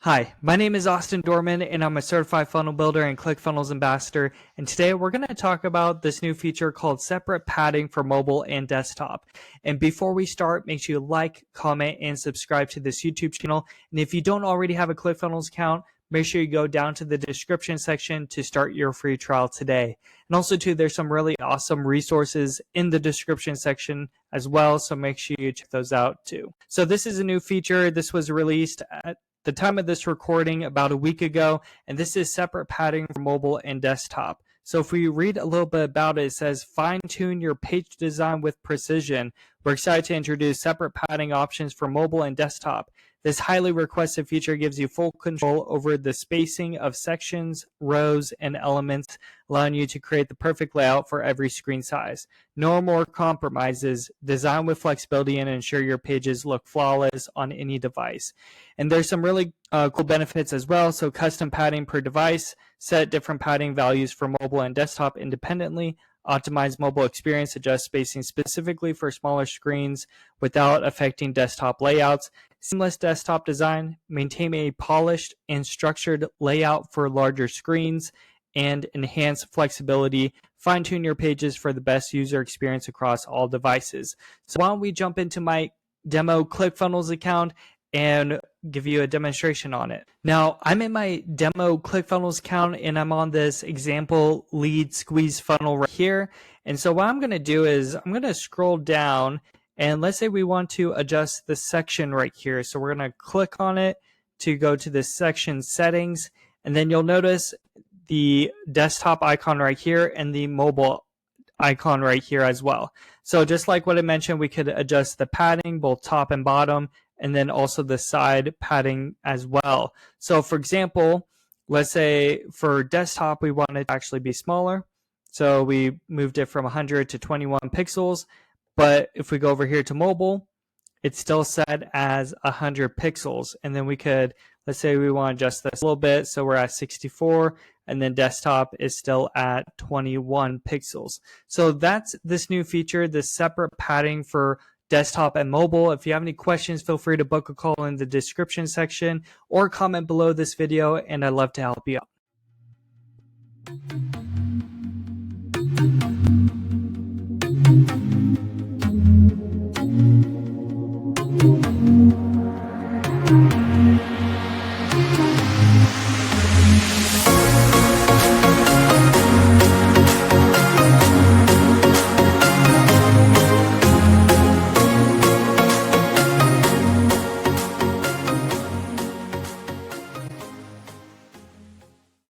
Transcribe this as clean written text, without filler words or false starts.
Hi, my name is Austin Dorman, and I'm a certified funnel builder and ClickFunnels ambassador. And today we're going to talk about this new feature called separate padding for mobile and desktop. And before we start, make sure you like, comment, and subscribe to this YouTube channel. And if you don't already have a ClickFunnels account, make sure you go down to the description section to start your free trial today. And also, too, there's some really awesome resources in the description section as well, so make sure you check those out too. So this is a new feature. This was released at the time of this recording about a week ago, and this is separate padding for mobile and desktop. So if we read a little bit about it, it says fine-tune your page design with precision. We're excited to introduce separate padding options for mobile and desktop. This highly requested feature gives you full control over the spacing of sections, rows, and elements, allowing you to create the perfect layout for every screen size. No more compromises. Design with flexibility and ensure your pages look flawless on any device. And there's some really cool benefits as well. So custom padding per device, set different padding values for mobile and desktop independently, optimize mobile experience, adjust spacing specifically for smaller screens without affecting desktop layouts, seamless desktop design, maintain a polished and structured layout for larger screens, and enhance flexibility, fine-tune your pages for the best user experience across all devices. So why don't we jump into my demo ClickFunnels account and give you a demonstration on it. Now, I'm in my demo ClickFunnels account and I'm on this example lead squeeze funnel right here. And so what I'm going to do is I'm going to scroll down, and let's say we want to adjust the section right here. So we're going to click on it to go to the section settings, and then you'll notice the desktop icon right here and the mobile icon right here as well. So just like what I mentioned, we could adjust the padding, both top and bottom, and then also the side padding as well. So for example, let's say for desktop, we want it to actually be smaller. So we moved it from 100 to 21 pixels. But if we go over here to mobile, it's still set as 100 pixels. And then we could, let's say we want to adjust this a little bit. So we're at 64, and then desktop is still at 21 pixels. So that's this new feature, this separate padding for desktop and mobile. If you have any questions, feel free to book a call in the description section or comment below this video, and I'd love to help you out.